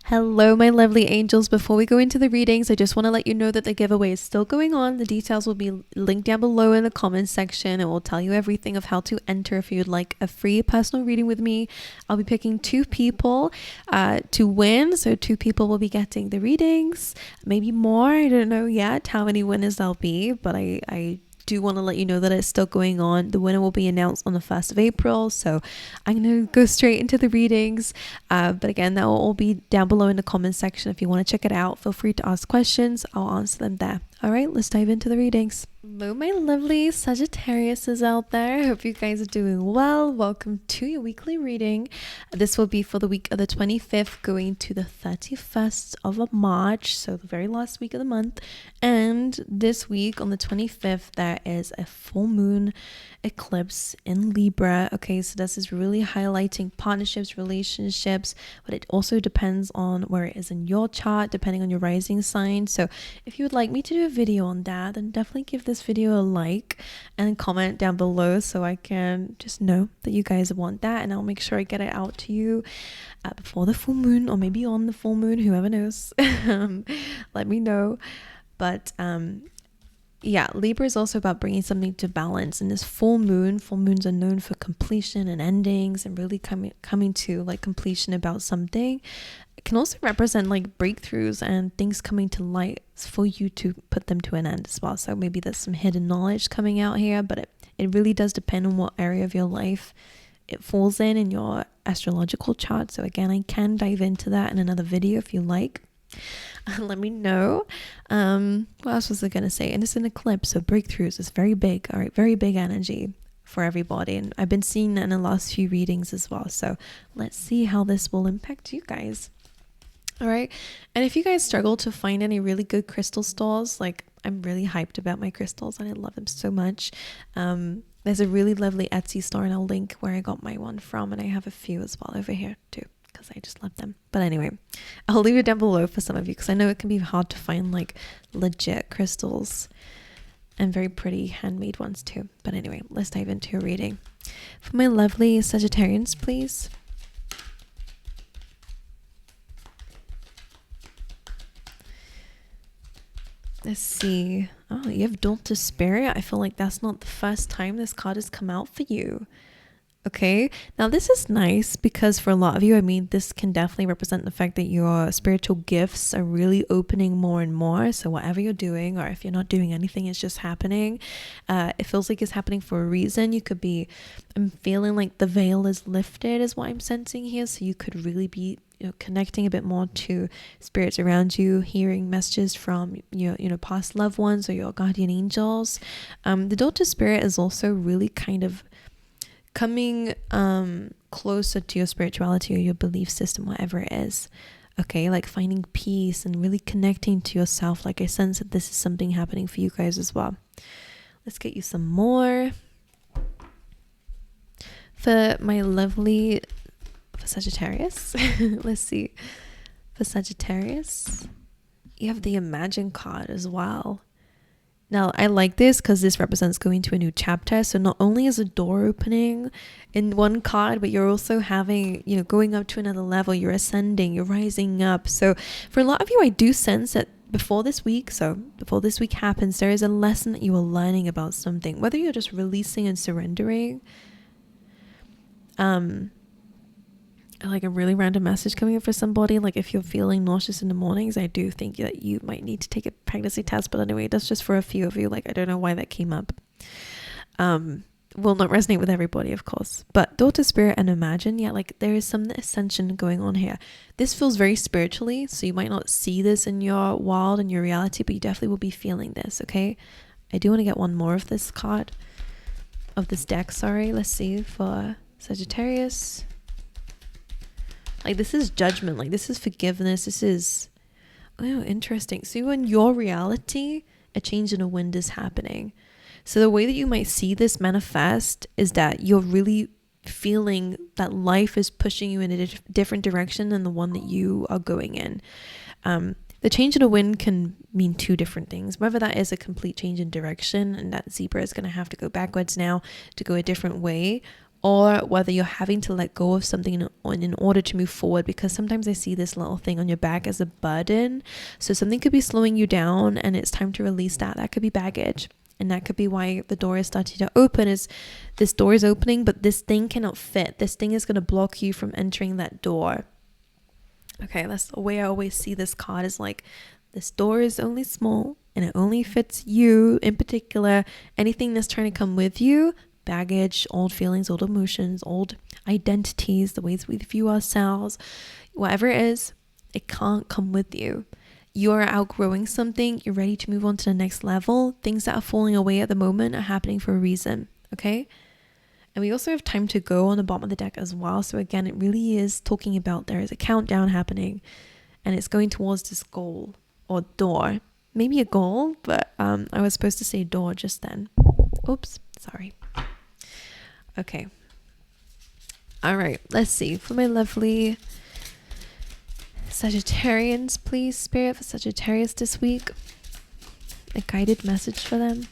Hello, my lovely angels. Before we go into the readings, I just want to let you know that the giveaway is still going on. The details will be linked down below in the comments section. It will tell you everything of how to enter if you'd like a free personal reading with me. I'll be picking two people to win. So 2 people will be getting the readings, maybe more. I don't know yet how many winners there'll be, but I do want to let you know that it's still going on. The winner will be announced on the 1st of April, so I'm going to go straight into the readings, but again, that will all be down below in the comments section. If you want to check it out, feel free to ask questions. I'll answer them there. All right, let's dive into the readings. Hello, my lovely Sagittariuses out there. I hope you guys are doing well. Welcome to your weekly reading. This will be for the week of the 25th going to the 31st of March, so the very last week of the month. And this week on the 25th, there is a full moon eclipse in Libra. Okay, so this is really highlighting partnerships, relationships, but it also depends on where it is in your chart, depending on your rising sign. So if you would like me to do a video on that, then definitely give this video a like and comment down below so I can just know that you guys want that, and I'll make sure I get it out to you before the full moon, or maybe on the full moon, whoever knows. Let me know. But yeah, Libra is also about bringing something to balance. And this full moons are known for completion and endings, and really coming to like completion about something. It can also represent like breakthroughs and things coming to light for you to put them to an end as well. So maybe there's some hidden knowledge coming out here, but it really does depend on what area of your life it falls in your astrological chart. So again, I can dive into that in another video if you like. Let me know. What else was I gonna say? And it's an eclipse, so breakthroughs is very big. All right, very big energy for everybody, and I've been seeing that in the last few readings as well. So let's see how this will impact you guys. All right, and if you guys struggle to find any really good crystal stores, like I'm really hyped about my crystals and I love them so much. There's a really lovely Etsy store, and I'll link where I got my one from, and I have a few as well over here too, because I just love them. But anyway, I'll leave it down below for some of you, because I know it can be hard to find like legit crystals, and very pretty handmade ones too. But anyway, let's dive into your reading. For my lovely Sagittarians, please. Let's see. Oh, you have Daughter Spirit. I feel like that's not the first time this card has come out for you. Okay, now this is nice because for a lot of you, I mean, this can definitely represent the fact that your spiritual gifts are really opening more and more. So whatever you're doing, or if you're not doing anything, it's just happening. It feels like it's happening for a reason. You could be, I'm feeling like the veil is lifted is what I'm sensing here. So you could really be, connecting a bit more to spirits around you, hearing messages from your, past loved ones or your guardian angels. The Daughter Spirit is also really kind of coming closer to your spirituality or your belief system, whatever it is. Okay, like finding peace and really connecting to yourself. Like I sense that this is something happening for you guys as well. Let's get you some more. For my lovely Sagittarius, let's see. For Sagittarius, you have the Imagine card as well. Now, I like this because this represents going to a new chapter. So not only is a door opening in one card, but you're also having, going up to another level. You're ascending, you're rising up. So for a lot of you, I do sense that before this week happens, there is a lesson that you are learning about something, whether you're just releasing and surrendering. Like a really random message coming in for somebody. Like if you're feeling nauseous in the mornings, I do think that you might need to take a pregnancy test. But anyway, that's just for a few of you. Like I don't know why that came up. Will not resonate with everybody, of course. But Daughter Spirit and Imagine, yeah, like there is some ascension going on here. This feels very spiritually, so you might not see this in your world and your reality, but you definitely will be feeling this. Okay, I do want to get one more of this card, of this deck. Sorry, let's see for Sagittarius. Like this is judgment, like this is forgiveness, this is, oh, interesting. So in your reality, a change in the wind is happening. So the way that you might see this manifest is that you're really feeling that life is pushing you in a different direction than the one that you are going in. The change in the wind can mean two different things. Whether that is a complete change in direction and that zebra is going to have to go backwards now to go a different way, or whether you're having to let go of something in order to move forward, because sometimes I see this little thing on your back as a burden. So something could be slowing you down and it's time to release that. That could be baggage. And that could be why the door is starting to open. Is this door is opening, but this thing cannot fit. This thing is going to block you from entering that door. Okay, that's the way I always see this card, is like, this door is only small and it only fits you in particular. Anything that's trying to come with you, baggage, old feelings, old emotions, old identities, the ways we view ourselves, whatever it is, it can't come with you. You're outgrowing something. You're ready to move on to the next level. Things that are falling away at the moment are happening for a reason. Okay. And we also have time to go on the bottom of the deck as well. So again, it really is talking about there is a countdown happening and it's going towards this goal or door. Maybe a goal, but I was supposed to say door just then. Oops, sorry. Okay. All right, let's see. For my lovely Sagittarians, please, Spirit, for Sagittarius this week. A guided message for them.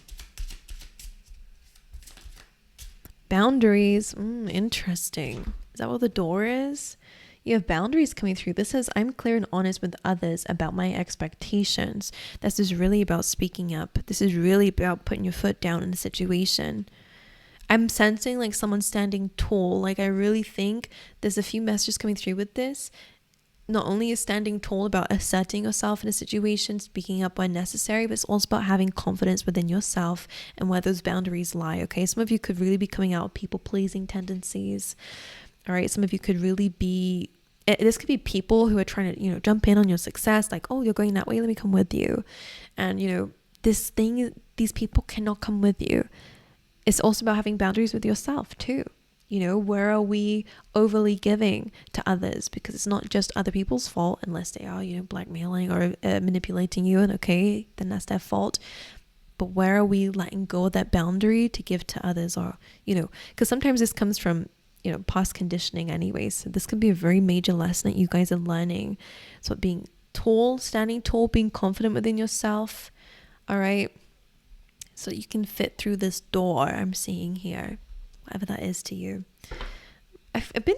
Boundaries. Interesting. Is that what the door is? You have boundaries coming through. This says, I'm clear and honest with others about my expectations. This is really about speaking up. This is really about putting your foot down in a situation. I'm sensing like someone standing tall. Like, I really think there's a few messages coming through with this. Not only is standing tall about asserting yourself in a situation, speaking up when necessary, but it's also about having confidence within yourself and where those boundaries lie. Okay, some of you could really be coming out of people-pleasing tendencies. All right, some of you could really be, this could be people who are trying to, jump in on your success, like, oh, you're going that way, let me come with you. And, these people cannot come with you. It's also about having boundaries with yourself too. Where are we overly giving to others? Because it's not just other people's fault, unless they are, blackmailing or manipulating you, and okay, then that's their fault. But where are we letting go of that boundary to give to others? Or, because sometimes this comes from, past conditioning anyways. So this could be a very major lesson that you guys are learning. So being tall, standing tall, being confident within yourself. All right. So you can fit through this door I'm seeing here. Whatever that is to you. I've been,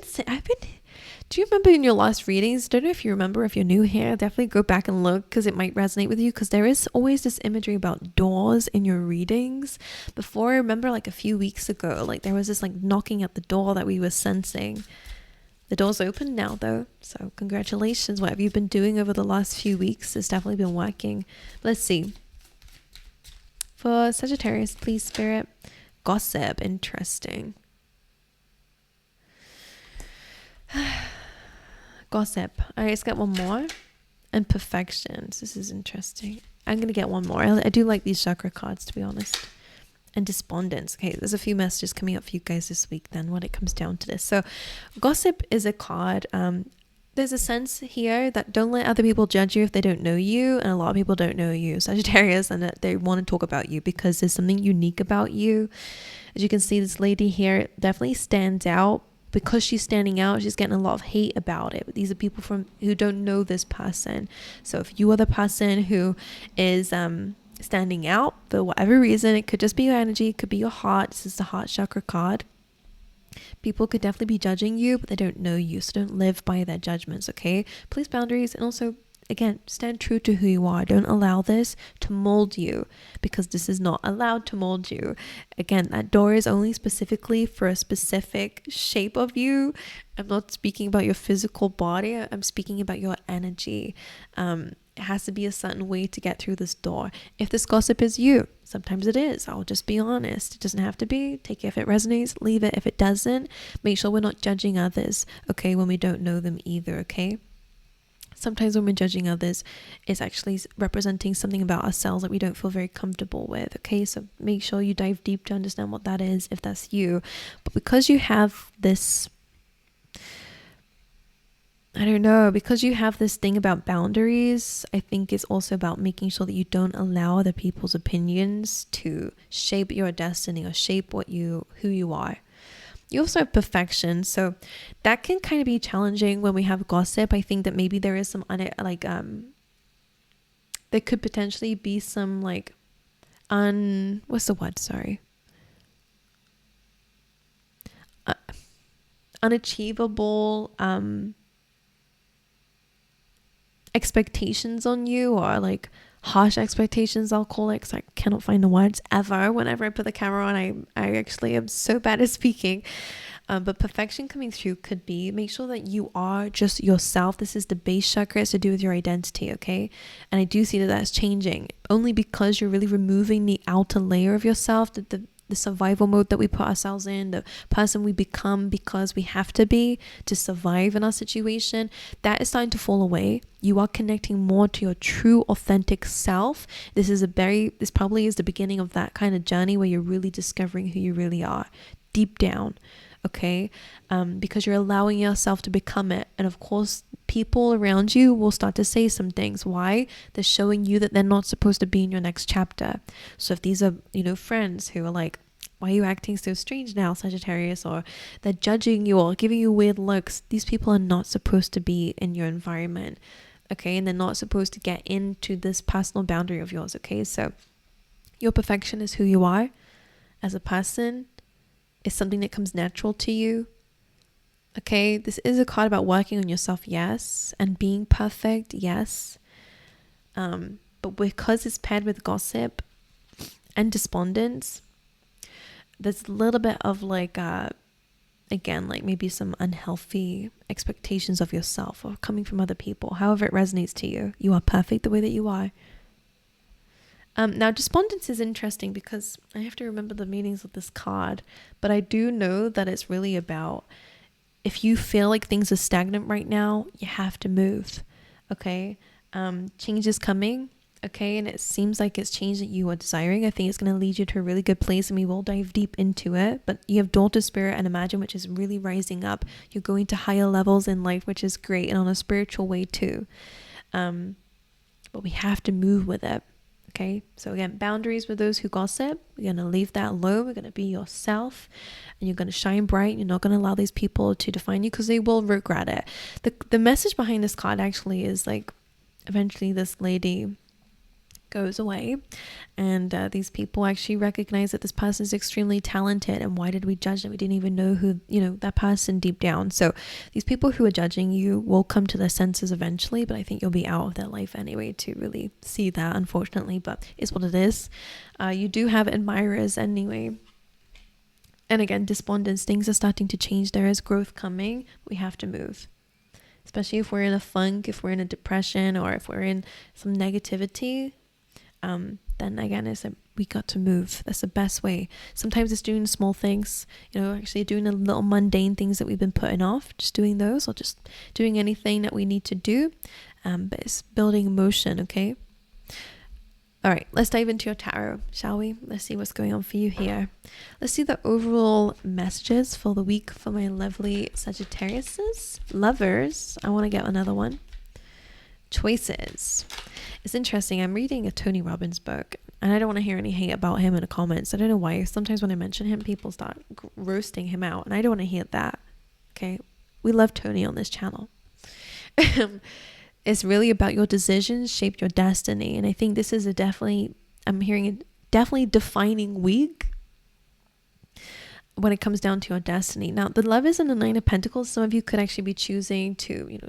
do you remember in your last readings? Don't know if you remember, if you're new here, definitely go back and look, because it might resonate with you, because there is always this imagery about doors in your readings. Before, I remember like a few weeks ago, like there was this like knocking at the door that we were sensing. The door's open now though, so congratulations. Whatever you've been doing over the last few weeks has definitely been working. Let's see. For Sagittarius, please, Spirit. Gossip. Interesting. Gossip. All right, let's get one more. And perfections. This is interesting. I'm going to get one more. I do like these chakra cards, to be honest. And despondence. Okay, there's a few messages coming up for you guys this week then when it comes down to this. So gossip is a card. There's a sense here that don't let other people judge you if they don't know you, and a lot of people don't know you, Sagittarius, and that they want to talk about you because there's something unique about you. As you can see, this lady here definitely stands out. Because she's standing out, she's getting a lot of hate about it. These are people who don't know this person. So if you are the person who is standing out for whatever reason, it could just be your energy, it could be your heart. This is the heart chakra card. People could definitely be judging you, but they don't know you, so don't live by their judgments, okay? Place boundaries, and also, again, stand true to who you are. Don't allow this to mold you, because this is not allowed to mold you. Again, that door is only specifically for a specific shape of you. I'm not speaking about your physical body. I'm speaking about your energy. It has to be a certain way to get through this door. If this gossip is you, sometimes it is. I'll just be honest. It doesn't have to be. Take it if it resonates, leave it if it doesn't. Make sure we're not judging others, okay, when we don't know them either, okay? Sometimes when we're judging others, it's actually representing something about ourselves that we don't feel very comfortable with, okay? So make sure you dive deep to understand what that is if that's you. But because you have this, because you have this thing about boundaries, I think it's also about making sure that you don't allow other people's opinions to shape your destiny or shape who you are. You also have perfection, so that can kind of be challenging when we have gossip. I think that maybe there is some there could potentially be some what's the word? Sorry. unachievable expectations on you, or like harsh expectations, I'll call it, because I cannot find the words ever whenever I put the camera on. I actually am so bad at speaking. But perfection coming through could be, make sure that you are just yourself. This is the base chakra. It's to do with your identity, okay? And I do see that that's changing only because you're really removing the outer layer of yourself, the survival mode that we put ourselves in, the person we become because we have to be to survive in our situation. That is starting to fall away. You are connecting more to your true authentic self. This probably is the beginning of that kind of journey where you're really discovering who you really are deep down. Okay, because you're allowing yourself to become it. And of course, people around you will start to say some things. Why? They're showing you that they're not supposed to be in your next chapter. So if these are, friends who are like, why are you acting so strange now, Sagittarius? Or they're judging you or giving you weird looks. These people are not supposed to be in your environment. Okay, and they're not supposed to get into this personal boundary of yours. Okay, so your perfection is who you are as a person. Is something that comes natural to you. Okay, this is a card about working on yourself, yes, and being perfect, yes. But because it's paired with gossip and despondence, there's a little bit of like again, like maybe some unhealthy expectations of yourself or coming from other people. However it resonates to you, you are perfect the way that you are. Now, despondence is interesting because I have to remember the meanings of this card, but I do know that it's really about, if you feel like things are stagnant right now, you have to move, okay? Change is coming, okay? And it seems like it's change that you are desiring. I think it's going to lead you to a really good place, and we will dive deep into it. But you have daughter spirit and imagine, which is really rising up. You're going to higher levels in life, which is great, and on a spiritual way too. But we have to move with it. Okay, so again, boundaries with those who gossip. We're going to leave that alone. We're going to be yourself, and you're going to shine bright. You're not going to allow these people to define you, because they will regret it. The message behind this card actually is like, eventually this lady goes away, and these people actually recognize that this person is extremely talented, and why did we judge them? We didn't even know who, that person deep down. So these people who are judging you will come to their senses eventually, but I think you'll be out of their life anyway to really see that, unfortunately, but it's what it is. You do have admirers anyway. And again, despondence, things are starting to change. There is growth coming. We have to move, especially if we're in a funk, if we're in a depression, or if we're in some negativity. Then again, we got to move. That's the best way. Sometimes it's doing small things, actually doing the little mundane things that we've been putting off, just doing those, or just doing anything that we need to do. But it's building emotion, okay? All right, let's dive into your tarot, shall we? Let's see what's going on for you here. Let's see the overall messages for the week for my lovely Sagittariuses. Lovers, I want to get another one. Choices. It's interesting. I'm reading a Tony Robbins book, and I don't want to hear any hate about him in the comments. I don't know why. Sometimes when I mention him, people start roasting him out, and I don't want to hear that. Okay, we love Tony on this channel. It's really about your decisions shape your destiny, and I think this is I'm hearing a definitely defining week when it comes down to your destiny. Now, the Lovers and the Nine of Pentacles, some of you could actually be choosing to,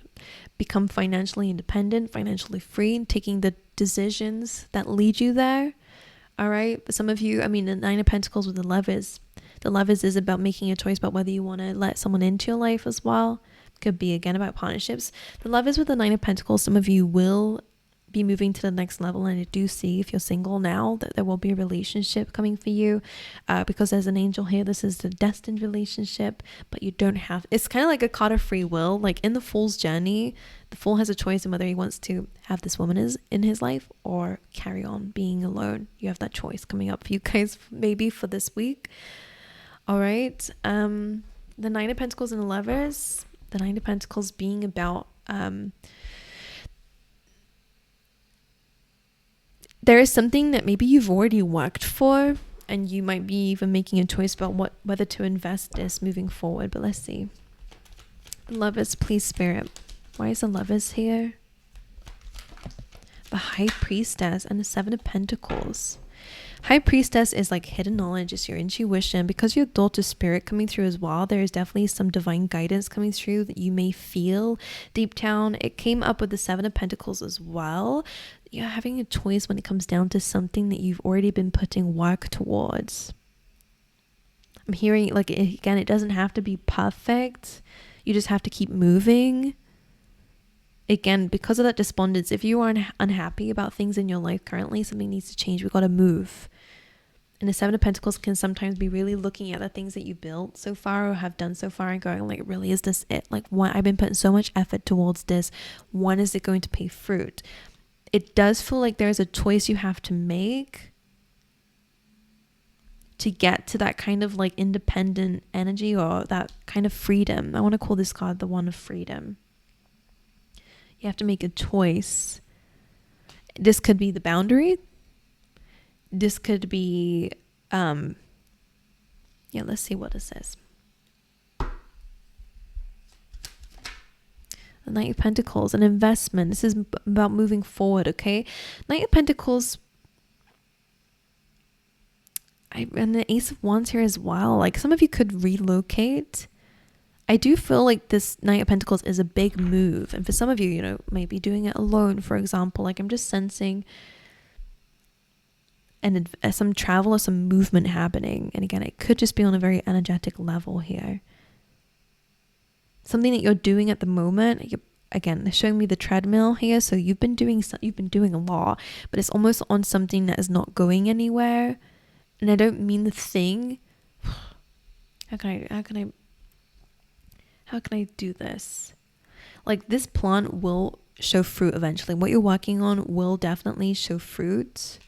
become financially independent, financially free, and taking the decisions that lead you there. All right. But some of you, the Nine of Pentacles with the Lovers is about making a choice about whether you want to let someone into your life as well. Could be again about partnerships. The Lovers with the Nine of Pentacles, some of you will be moving to the next level, and I do see, if you're single now, that there will be a relationship coming for you, because there's an angel here. This is the destined relationship, but you don't have, it's kind of like a card of free will. Like in the Fool's journey, the Fool has a choice in whether he wants to have this woman in his life or carry on being alone. You have that choice coming up for you guys, maybe for this week. All right. The Nine of Pentacles and the Lovers, the Nine of Pentacles being about there is something that maybe you've already worked for, and you might be even making a choice about whether to invest this moving forward. But let's see. The Lovers, please, Spirit. Why is the Lovers here? The High Priestess and the Seven of Pentacles. High Priestess is like hidden knowledge, it's your intuition. Because your daughter spirit coming through as well, there is definitely some divine guidance coming through that you may feel deep down. It came up with the Seven of Pentacles as well. You're having a choice when it comes down to something that you've already been putting work towards. I'm hearing, like, again, it doesn't have to be perfect. You just have to keep moving. Again, because of that despondence, if you are unhappy about things in your life currently, something needs to change. We've got to move. And the Seven of Pentacles can sometimes be really looking at the things that you built so far or have done so far and going like, really, is this it? Like, why I've been putting so much effort towards this. When is it going to pay fruit? It does feel like there's a choice you have to make to get to that kind of like independent energy or that kind of freedom. I want to call this card the one of freedom. You have to make a choice. This could be the boundary. This could be, let's see what it says. The Knight of Pentacles, an investment. This is about moving forward, okay? Knight of Pentacles, and the Ace of Wands here as well. Like, some of you could relocate. I do feel like this Knight of Pentacles is a big move. And for some of you, you know, maybe doing it alone, for example. Like, I'm just sensing some travel or some movement happening. And again, it could just be on a very energetic level here. Something that you're doing at the moment. Again, they're showing me the treadmill here. So you've been doing a lot, but it's almost on something that is not going anywhere. And I don't mean the thing. How can I do this? Like, this plant will show fruit eventually. What you're working on will definitely show fruit.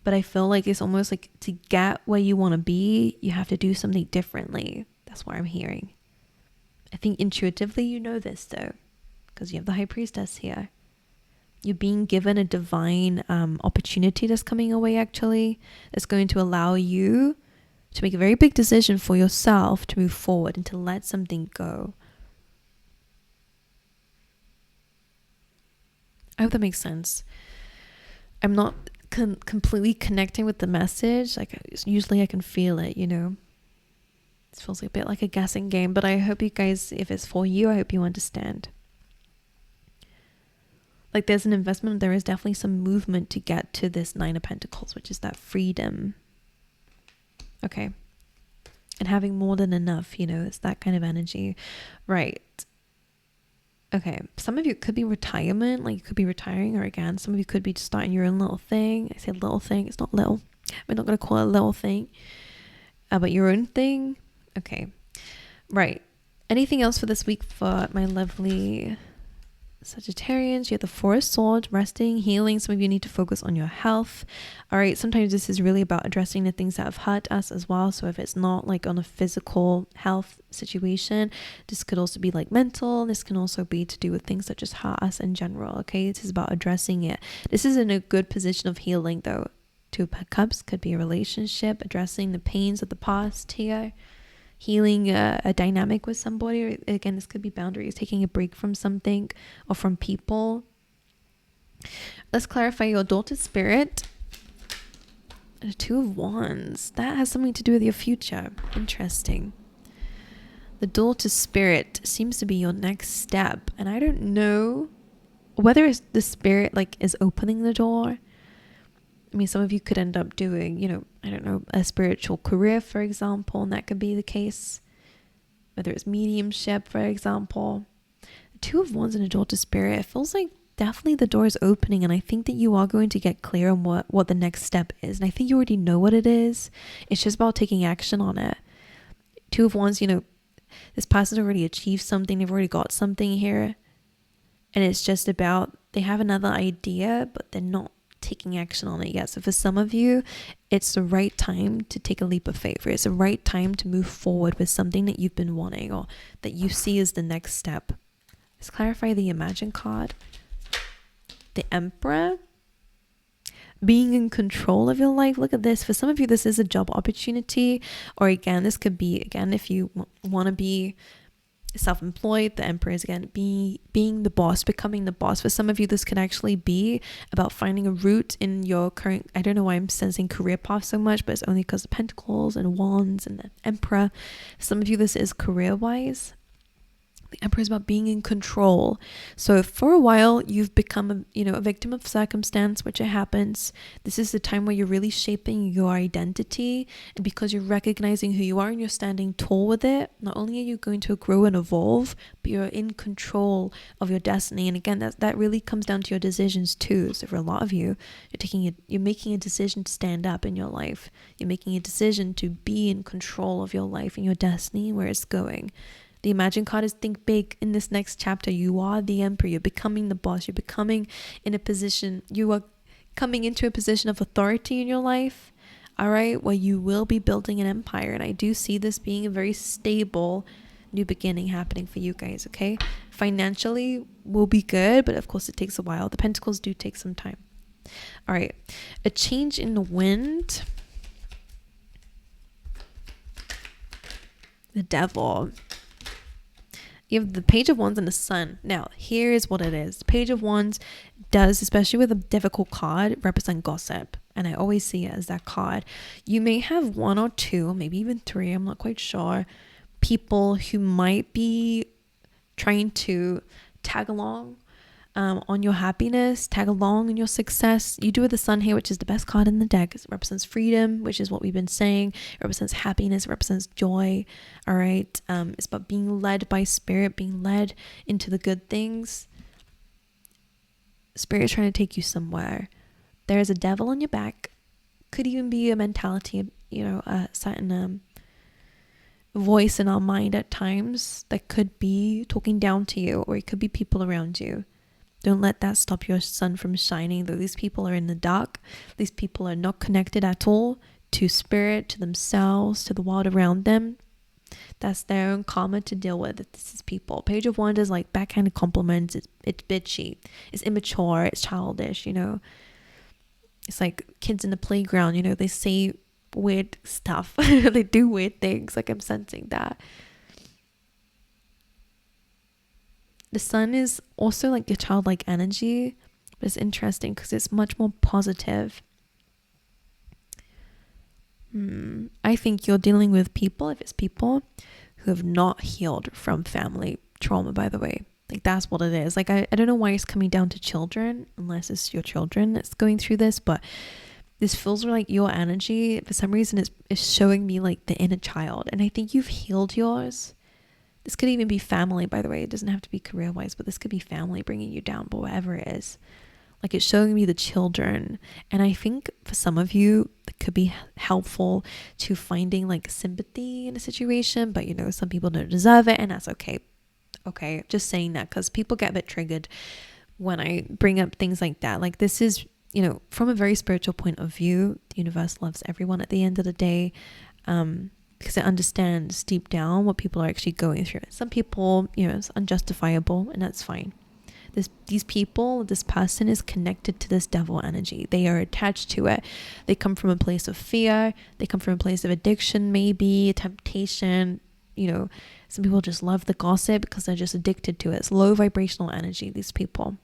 But I feel like it's almost like to get where you want to be, you have to do something differently. That's what I'm hearing. I think intuitively you know this though, because you have the High Priestess here. You're being given a divine opportunity that's coming your way actually. That's going to allow you to make a very big decision for yourself to move forward and to let something go. I hope that makes sense. I'm not completely connecting with the message. Like, usually I can feel it, you know. It feels a bit like a guessing game, but I hope you guys, if it's for you, I hope you understand. Like, there's an investment. There is definitely some movement to get to this Nine of Pentacles, which is that freedom. Okay. And having more than enough, you know, it's that kind of energy. Right. Okay. Some of you could be retirement, like you could be retiring, or again, some of you could be just starting your own little thing. I say little thing, it's not little. We're not going to call it a little thing. But your own thing. Okay. Right. Anything else for this week for my lovely Sagittarians? You have the Four of Swords, resting, healing. Some of you need to focus on your health. All right, sometimes this is really about addressing the things that have hurt us as well. So if it's not like on a physical health situation, this could also be like mental. This can also be to do with things that just hurt us in general. Okay, this is about addressing it. This is in a good position of healing though. Two of Cups could be a relationship, addressing the pains of the past here. Healing a dynamic with somebody, or again, this could be boundaries, taking a break from something or from people. Let's clarify your daughter's spirit. The Two of Wands, that has something to do with your future. Interesting. The daughter's spirit seems to be your next step, and I don't know whether it's the spirit like is opening the door. I mean, some of you could end up doing, you know, I don't know, a spiritual career, for example, and that could be the case. Whether it's mediumship, for example. The Two of Wands and a daughter spirit, it feels like definitely the door is opening, and I think that you are going to get clear on what the next step is. And I think you already know what it is. It's just about taking action on it. Two of Wands, you know, this person's already achieved something. They've already got something here. And it's just about, they have another idea, but they're not taking action on it yet. So for some of you, it's the right time to take a leap of faith. It's the right time to move forward with something that you've been wanting or that you see as the next step. Let's clarify the Imagine card. The Emperor, being in control of your life. Look at this. For some of you, this is a job opportunity, or again, this could be, again, if you want to be self-employed. The Emperor is again being the boss, becoming the boss. For some of you, this could actually be about finding a route in your current, I don't know why I'm sensing career path so much, but it's only because of Pentacles and Wands and the Emperor. Some of you, this is career wise. The Emperor is about being in control. So for a while, you've become a victim of circumstance, which it happens. This is the time where you're really shaping your identity. And because you're recognizing who you are and you're standing tall with it, not only are you going to grow and evolve, but you're in control of your destiny. And again, that really comes down to your decisions too. So for a lot of you, you're making a decision to stand up in your life. You're making a decision to be in control of your life and your destiny, where it's going. The Imagine card is think big. In this next chapter, you are the Emperor. You're becoming the boss. You're becoming in a position, you are coming into a position of authority in your life, all right, where you will be building an empire. And I do see this being a very stable new beginning happening for you guys, okay? Financially will be good, but of course it takes a while. The Pentacles do take some time. All right, a change in the wind. The Devil. You have the Page of Wands and the Sun. Now, here is what it is. The Page of Wands does, especially with a difficult card, represent gossip. And I always see it as that card. You may have one or two, maybe even three, I'm not quite sure, people who might be trying to tag along on your happiness, tag along in your success. You do with the Sun here, which is the best card in the deck. It represents freedom, which is what we've been saying. It represents happiness, it represents joy. All right. It's about being led by spirit, being led into the good things. Spirit is trying to take you somewhere. There is a devil on your back. Could even be a mentality, a certain voice in our mind at times that could be talking down to you, or it could be people around you. Don't let that stop your sun from shining, though these people are in the dark. These people are not connected at all to spirit, to themselves, to the world around them. That's their own karma to deal with. This is people. Page of Wands is like backhanded compliments. It's bitchy. It's immature. It's childish, It's like kids in the playground, they say weird stuff. They do weird things. Like I'm sensing that. The Sun is also like your childlike energy, but it's interesting because it's much more positive. I think you're dealing with people, if it's people who have not healed from family trauma, by the way. Like that's what it is. Like I don't know why it's coming down to children, unless it's your children that's going through this, but this feels like your energy, for some reason, is showing me like the inner child. And I think you've healed yours. This could even be family, by the way. It doesn't have to be career-wise, but this could be family bringing you down, but whatever it is. Like it's showing me the children. And I think for some of you, it could be helpful to finding like sympathy in a situation, but some people don't deserve it, and that's okay. Okay, just saying that because people get a bit triggered when I bring up things like that. Like this is, from a very spiritual point of view, the universe loves everyone at the end of the day. Because it understands deep down what people are actually going through. Some people, it's unjustifiable, and that's fine. These people, this person is connected to this devil energy. They are attached to it. They come from a place of fear. They come from a place of addiction, maybe temptation. Some people just love the gossip because they're just addicted to it. It's low vibrational energy, these people.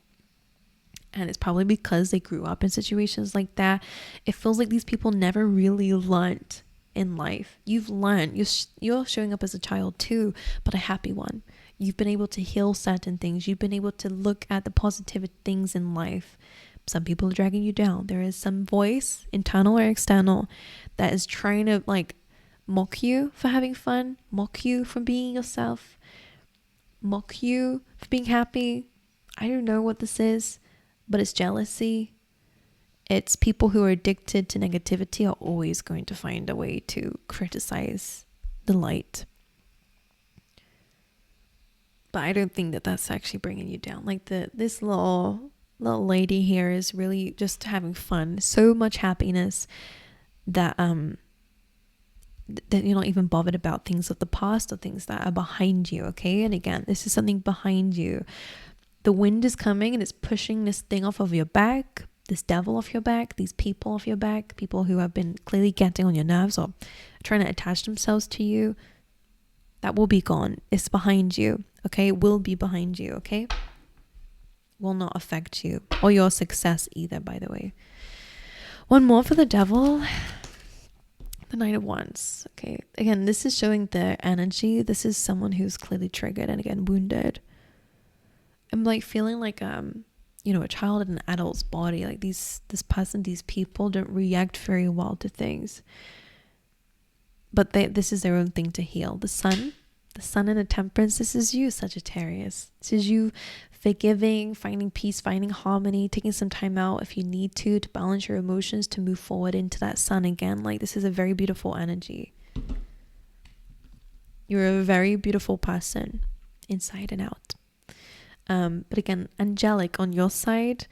And it's probably because they grew up in situations like that. It feels like these people never really learned in life. You've learned, you're showing up as a child too, but a happy one. You've been able to heal certain things. You've been able to look at the positive things in life. Some people are dragging you down. There is some voice, internal or external, that is trying to like mock you for having fun, mock you for being yourself, mock you for being happy. I don't know what this is, but it's jealousy. It's people who are addicted to negativity are always going to find a way to criticize the light. But I don't think that that's actually bringing you down. Like this little lady here is really just having fun. So much happiness that that you're not even bothered about things of the past or things that are behind you. Okay, and again, this is something behind you. The wind is coming and it's pushing this thing off of your back. This devil off your back, these people off your back, people who have been clearly getting on your nerves or trying to attach themselves to you. That will be gone. It's behind you. Okay, it will be behind you. Okay, will not affect you or your success either, by the way. One more for the devil. The Knight of Wands. Okay, again, this is showing their energy. This is someone who's clearly triggered and again wounded. I'm like feeling like you know, a child in an adult's body. Like this person, these people don't react very well to things, but this is their own thing to heal. The sun and the Temperance. This is you, Sagittarius. This is you forgiving, finding peace, finding harmony, taking some time out if you need to balance your emotions, to move forward into that sun again. Like this is a very beautiful energy. You're a very beautiful person inside and out. But again, angelic on your side,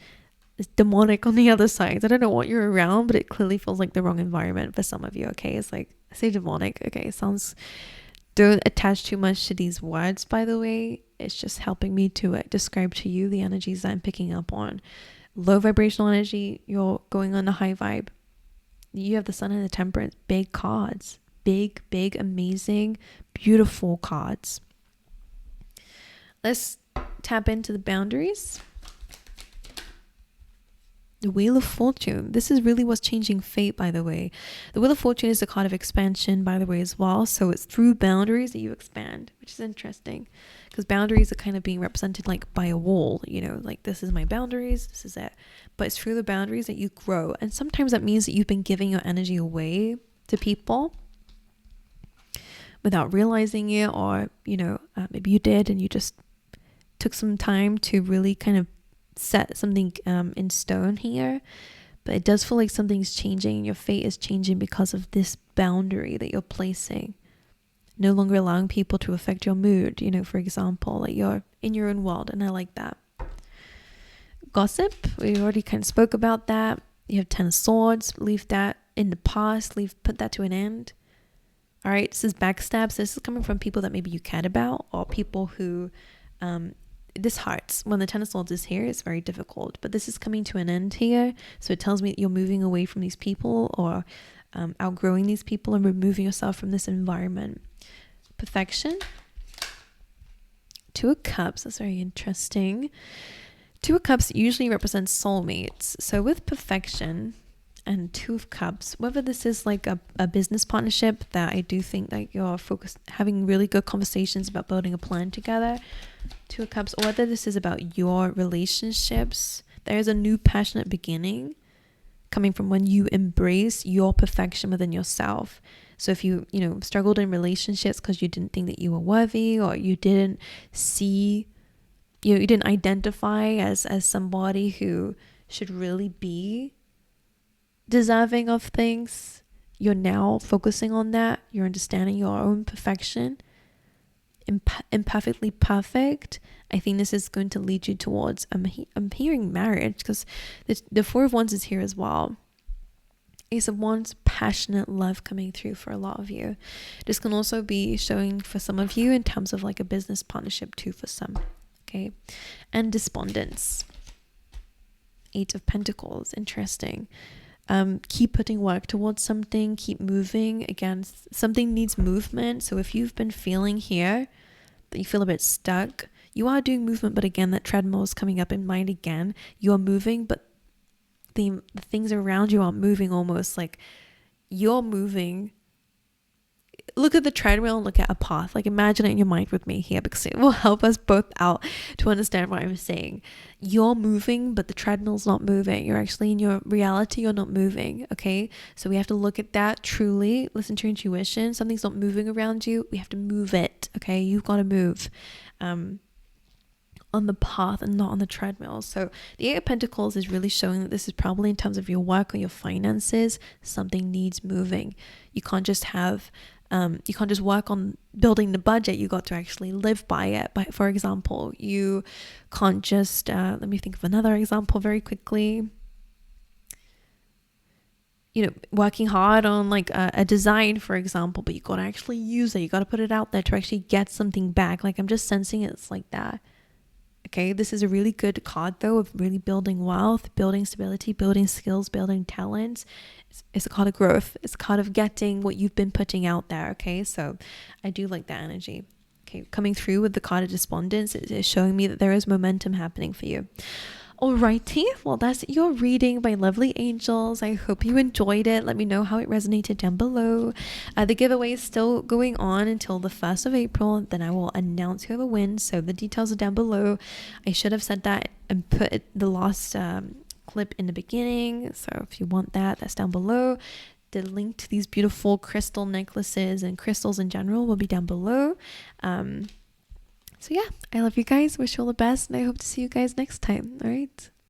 is demonic on the other side. I don't know what you're around, but it clearly feels like the wrong environment for some of you. Okay, it's like, I say demonic. Okay, it sounds. Don't attach too much to these words, by the way. It's just helping me to describe to you the energies that I'm picking up on. Low vibrational energy, you're going on a high vibe. You have the Sun and the Temperance, big cards. Big, amazing, beautiful cards. Let's tap into the boundaries. The Wheel of Fortune. This is really what's changing fate, by the way. The Wheel of Fortune is a card of expansion, by the way, as well. So it's through boundaries that you expand, which is interesting, because boundaries are kind of being represented like by a wall, you know, like this is my boundaries, this is it. But it's through the boundaries that you grow. And sometimes that means that you've been giving your energy away to people without realizing it, or, you know, maybe you did and you just took some time to really kind of set something in stone here. But it does feel like something's changing. Your fate is changing because of this boundary that you're placing. No longer allowing people to affect your mood, you know, for example, like you're in your own world. And I like that. Gossip, we already kind of spoke about that. You have 10 of Swords, leave that in the past, put that to an end. All right, this is backstabs. This is coming from people that maybe you cared about, or people who this hurts. When the 10 of Swords is here, it's very difficult, but this is coming to an end here. So it tells me that you're moving away from these people, or outgrowing these people and removing yourself from this environment. Perfection. 2 of Cups. That's very interesting. 2 of Cups usually represents soulmates. So with perfection and 2 of Cups, whether this is like a business partnership that I do think that you're focused, having really good conversations about building a plan together, 2 of Cups, or whether this is about your relationships, there is a new passionate beginning coming from when you embrace your perfection within yourself. So if you struggled in relationships because you didn't think that you were worthy, or you didn't see, you didn't identify as somebody who should really be deserving of things, you're now focusing on that. You're understanding your own perfection, imperfectly perfect. I think this is going to lead you towards I'm hearing marriage, because the 4 of Wands is here as well. Ace of Wands, passionate love coming through for a lot of you. This can also be showing for some of you in terms of like a business partnership too for some. Okay, and despondence. 8 of Pentacles, interesting. Keep putting work towards something, keep moving. Again, something needs movement. So if you've been feeling here that you feel a bit stuck, you are doing movement, but again, that treadmill is coming up in mind again. You're moving, but the things around you aren't moving. Almost like you're moving. Look at the treadmill and look at a path. Like imagine it in your mind with me here, because it will help us both out to understand what I'm saying. You're moving, but the treadmill's not moving. You're actually in your reality, you're not moving. Okay, so we have to look at that truly, listen to your intuition. Something's not moving around you, we have to move it. Okay, you've got to move on the path and not on the treadmill. So the 8 of Pentacles is really showing that this is probably in terms of your work or your finances, something needs moving. You can't just have you can't just work on building the budget. You got to actually live by it. But for example, you can't just let me think of another example very quickly. Working hard on like a design, for example, but you got to actually use it. You got to put it out there to actually get something back. Like I'm just sensing it's like that. Okay, this is a really good card though, of really building wealth, building stability, building skills, building talents. It's a card of growth. It's a card of getting what you've been putting out there. Okay, so I do like that energy. Okay, coming through with the card of despondence, it is showing me that there is momentum happening for you. Alrighty, well, that's your reading, my lovely angels. I hope you enjoyed it. Let me know how it resonated down below. The giveaway is still going on until the 1st of April. Then I will announce whoever wins. So the details are down below. I should have said that and put the last clip in the beginning. So if you want that, that's down below. The link to these beautiful crystal necklaces and crystals in general will be down below. So yeah, I love you guys. Wish you all the best. And I hope to see you guys next time. All right.